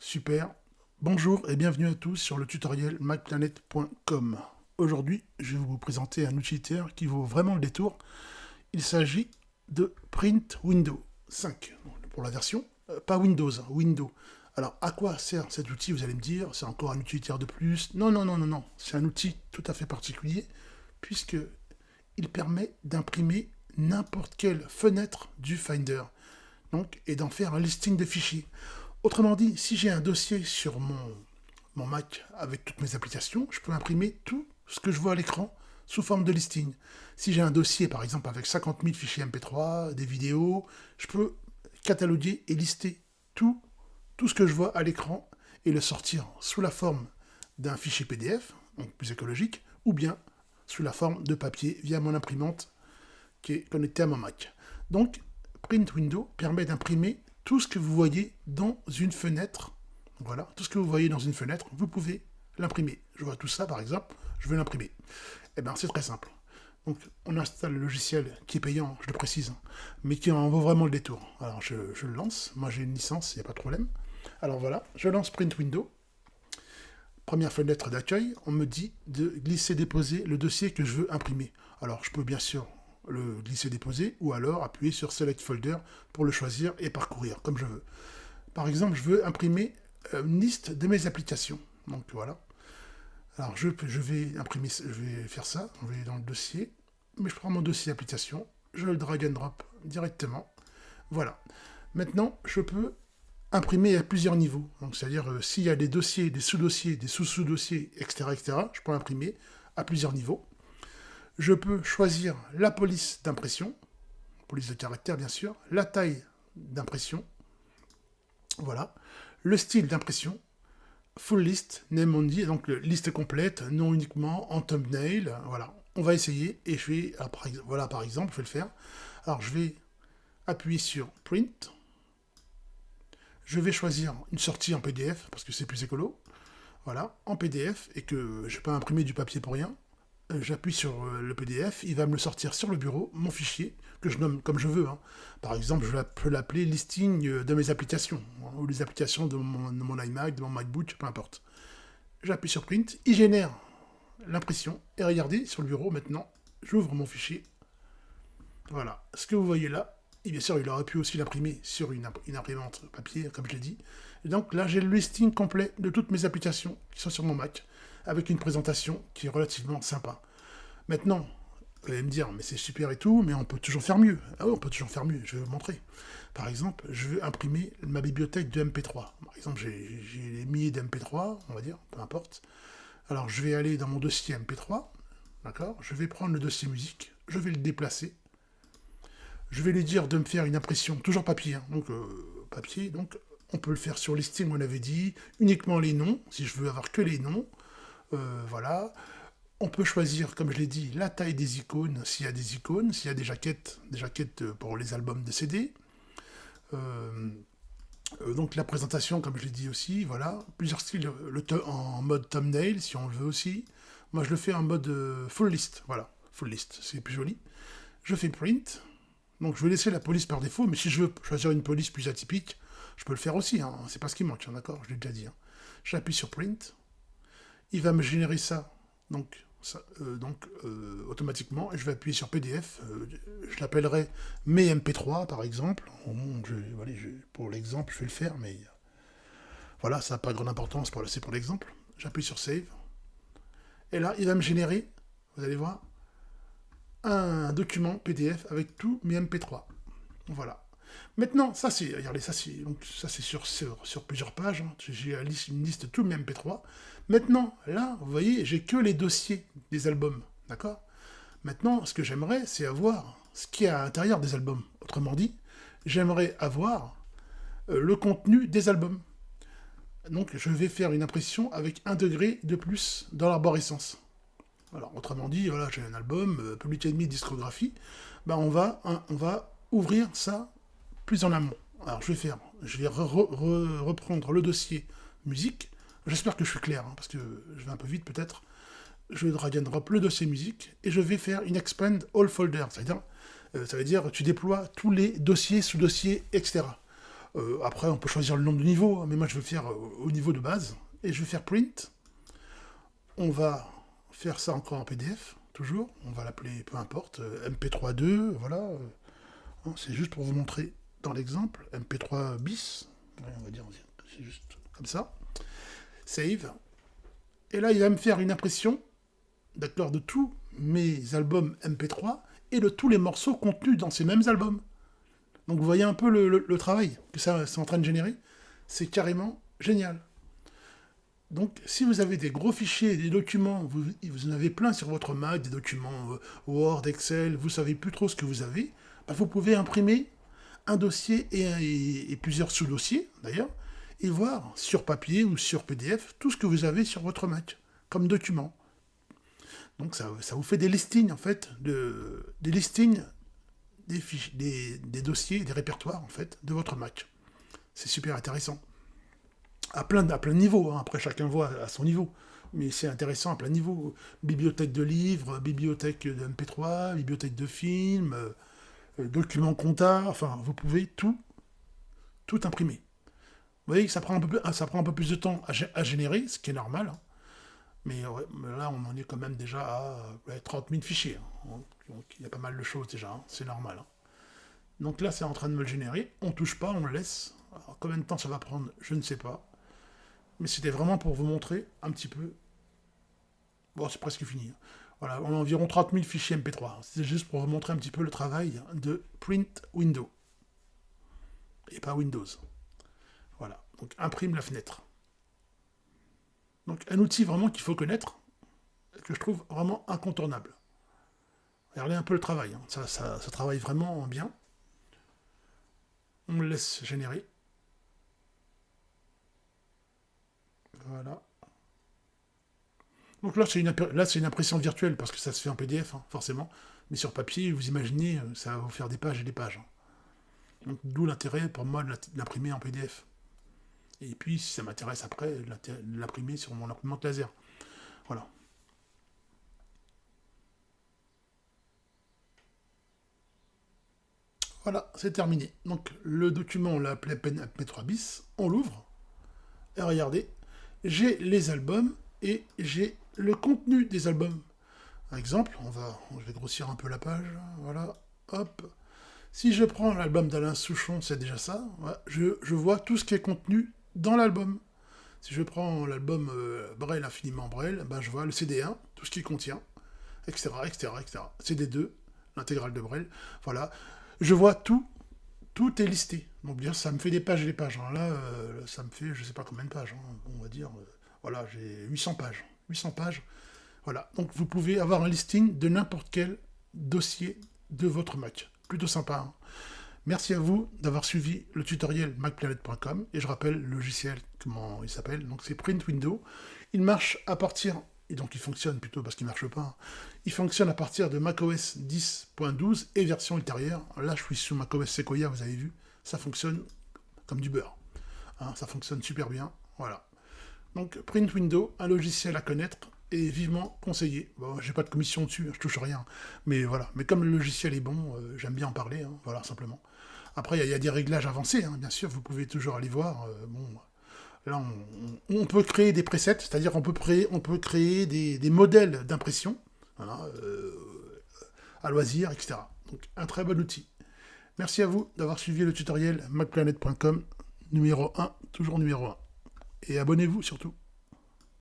Super. Bonjour et bienvenue à tous sur le tutoriel macplanet.com. Aujourd'hui, je vais vous présenter un utilitaire qui vaut vraiment le détour. Il s'agit de Print Window 5 pour la version, pas Windows, Window. Alors, à quoi sert cet outil, vous allez me dire? C'est encore un utilitaire de plus? Non, non, non, non, non. C'est un outil tout à fait particulier puisque il permet d'imprimer n'importe quelle fenêtre du Finder. Donc, et d'en faire un listing de fichiers. Autrement dit, si j'ai un dossier sur mon Mac avec toutes mes applications, je peux imprimer tout ce que je vois à l'écran sous forme de listing. Si j'ai un dossier, par exemple, avec 50 000 fichiers MP3, des vidéos, je peux cataloguer et lister tout ce que je vois à l'écran et le sortir sous la forme d'un fichier PDF, donc plus écologique, ou bien sous la forme de papier via mon imprimante qui est connectée à mon Mac. Donc, Print Window permet d'imprimer tout ce que vous voyez dans une fenêtre. Voilà, tout ce que vous voyez dans une fenêtre, vous pouvez l'imprimer. Je vois tout ça, par exemple, je veux l'imprimer. Eh bien, c'est très simple. Donc, on installe le logiciel qui est payant, je le précise, mais qui en vaut vraiment le détour. Alors, je le lance. Moi, j'ai une licence, il n'y a pas de problème. Alors voilà, je lance Print Window. Première fenêtre d'accueil, on me dit de glisser-déposer le dossier que je veux imprimer. Alors, je peux bien sûr le glisser-déposer ou alors appuyer sur Select Folder pour le choisir et parcourir comme je veux. Par exemple, je veux imprimer une liste de mes applications. Donc voilà. Alors je vais imprimer, je vais faire ça. On va aller dans le dossier. Mais je prends mon dossier application, je le drag and drop directement. Voilà. Maintenant, je peux imprimer à plusieurs niveaux. Donc c'est-à-dire s'il y a des dossiers, des sous-dossiers, des sous-sous-dossiers, etc., je peux imprimer à plusieurs niveaux. Je peux choisir la police d'impression, police de caractère bien sûr, la taille d'impression, voilà, le style d'impression, full list, name only, donc liste complète, non uniquement en thumbnail, voilà. On va essayer et je vais, voilà par exemple, je vais le faire. Alors je vais appuyer sur print, je vais choisir une sortie en PDF parce que c'est plus écolo, voilà, en PDF et que je n'ai pas imprimé du papier pour rien. J'appuie sur le PDF, il va me le sortir sur le bureau, mon fichier, que je nomme comme je veux. Hein. Par exemple, je peux l'appeler listing de mes applications, hein, ou les applications de mon iMac, de mon MacBook, peu importe. J'appuie sur Print, il génère l'impression, et regardez, sur le bureau, maintenant, j'ouvre mon fichier. Voilà, ce que vous voyez là, et bien sûr, il aurait pu aussi l'imprimer sur une imprimante papier, comme je l'ai dit. Et donc là, j'ai le listing complet de toutes mes applications qui sont sur mon Mac, avec une présentation qui est relativement sympa. Maintenant, vous allez me dire, mais c'est super et tout, mais on peut toujours faire mieux. Ah oui, on peut toujours faire mieux, je vais vous montrer. Par exemple, je veux imprimer ma bibliothèque de MP3. Par exemple, j'ai des milliers d'MP3, on va dire, peu importe. Alors, je vais aller dans mon dossier MP3, d'accord? Je vais prendre le dossier musique, je vais le déplacer. Je vais lui dire de me faire une impression, toujours papier, hein, donc papier, donc on peut le faire sur listing, on avait dit, uniquement les noms, si je veux avoir que les noms, voilà. On peut choisir, comme je l'ai dit, la taille des icônes, s'il y a des icônes, s'il y a des jaquettes pour les albums de CD. Donc la présentation, comme je l'ai dit aussi, voilà. Plusieurs styles, en mode thumbnail, si on le veut aussi. Moi, je le fais en mode full list, voilà. Full list, c'est plus joli. Je fais print. Donc je vais laisser la police par défaut, mais si je veux choisir une police plus atypique, je peux le faire aussi, hein. C'est pas ce qui manque, hein, d'accord? Je l'ai déjà dit. Hein. J'appuie sur print. Il va me générer ça, donc automatiquement, et je vais appuyer sur PDF, je l'appellerai mes MP3 par exemple. Pour l'exemple, je vais le faire, mais voilà, ça n'a pas grande importance, c'est pour l'exemple. J'appuie sur Save, et là, il va me générer, vous allez voir, un document PDF avec tous mes MP3. Voilà. Maintenant, regardez, ça c'est sur plusieurs pages. Hein. J'ai une liste de tous mes MP3. Maintenant, là, vous voyez, j'ai que les dossiers des albums, d'accord? Maintenant, ce que j'aimerais, c'est avoir ce qu'il y a à l'intérieur des albums. Autrement dit, j'aimerais avoir le contenu des albums. Donc, je vais faire une impression avec 1 degré de plus dans l'arborescence. Alors, autrement dit, voilà, j'ai un album, public enemy discographie. Ben, on va ouvrir ça plus en amont. Alors je vais reprendre le dossier musique. J'espère que je suis clair, hein, parce que je vais un peu vite peut-être. Je vais drag and drop le dossier musique et je vais faire une expand all folder. Ça veut dire tu déploies tous les dossiers, sous-dossiers, etc. Après, on peut choisir le nombre de niveaux, hein, mais moi je vais faire au niveau de base. Et je vais faire print. On va faire ça encore en PDF, toujours. On va l'appeler, peu importe, MP3.2, voilà. C'est juste pour vous montrer dans l'exemple, MP3 bis. Ouais, on va dire, c'est juste comme ça. Save. Et là, il va me faire une impression, d'accord, de tous mes albums MP3 et de tous les morceaux contenus dans ces mêmes albums. Donc vous voyez un peu le travail que ça c'est en train de générer. C'est carrément génial. Donc si vous avez des gros fichiers, des documents, vous en avez plein sur votre Mac, des documents Word, Excel, vous savez plus trop ce que vous avez, bah, vous pouvez imprimer un dossier et plusieurs sous-dossiers d'ailleurs, et voir sur papier ou sur PDF tout ce que vous avez sur votre Mac comme document. Donc ça vous fait des listings en fait, des listings des dossiers, des répertoires en fait de votre Mac. C'est super intéressant. À plein de niveaux, hein. Après chacun voit à son niveau. Mais c'est intéressant à plein de niveaux. Bibliothèque de livres, bibliothèque de MP3, bibliothèque de films, documents comptables, enfin vous pouvez tout imprimer. Vous voyez que ça prend un peu plus de temps à générer, ce qui est normal. Hein. Mais ouais, là, on en est quand même déjà à 30 000 fichiers. Hein. Donc, il y a pas mal de choses déjà, hein. C'est normal. Hein. Donc là, c'est en train de me le générer. On touche pas, on le laisse. Alors, combien de temps ça va prendre, je ne sais pas. Mais c'était vraiment pour vous montrer un petit peu. Bon, c'est presque fini. Hein. Voilà, on a environ 30 000 fichiers MP3. C'était juste pour vous montrer un petit peu le travail de Print Window. Et pas Windows. Voilà, donc imprime la fenêtre. Donc un outil vraiment qu'il faut connaître, que je trouve vraiment incontournable. Regardez un peu le travail, hein. Ça travaille vraiment bien. On me laisse générer. Voilà. Donc là, c'est une impression virtuelle, parce que ça se fait en PDF, hein, forcément. Mais sur papier, vous imaginez, ça va vous faire des pages et des pages. Hein. Donc d'où l'intérêt pour moi de l'imprimer en PDF. Et puis, si ça m'intéresse après, de l'imprimer sur mon imprimante laser. Voilà. Voilà, c'est terminé. Donc, le document, on l'a appelé MP3 bis. On l'ouvre. Et regardez, j'ai les albums et j'ai le contenu des albums. Par exemple, je vais grossir un peu la page. Voilà, hop. Si je prends l'album d'Alain Souchon, c'est déjà ça. Voilà, je vois tout ce qui est contenu dans l'album. Si je prends l'album Brel Infiniment Brel, ben je vois le CD1, tout ce qu'il contient, etc., etc., etc. CD2, l'intégrale de Brel. Voilà. Je vois tout est listé. Donc bien, ça me fait des pages et des pages. Hein. Là, ça me fait, je sais pas combien de pages. Hein. On va dire, voilà, j'ai 800 pages. 800 pages. Voilà. Donc vous pouvez avoir un listing de n'importe quel dossier de votre Mac. Plutôt sympa. Hein. Merci à vous d'avoir suivi le tutoriel macplanet.com et je rappelle le logiciel, comment il s'appelle, donc c'est Print Window. Il marche à partir, et donc il fonctionne plutôt parce qu'il ne marche pas, hein. Il fonctionne à partir de macOS 10.12 et version ultérieure. Là je suis sous macOS Sequoia, vous avez vu, ça fonctionne comme du beurre. Hein, ça fonctionne super bien, voilà. Donc Print Window, un logiciel à connaître et vivement conseillé. Bon, j'ai pas de commission dessus, je touche rien. Mais voilà. Mais comme le logiciel est bon, j'aime bien en parler, hein, voilà, simplement. Après, il y a des réglages avancés, hein, bien sûr, vous pouvez toujours aller voir. Bon, là, on peut créer des presets, c'est-à-dire on peut créer des modèles d'impression, voilà, à loisir, etc. Donc, un très bon outil. Merci à vous d'avoir suivi le tutoriel macplanet.com numéro 1, toujours numéro 1. Et abonnez-vous surtout.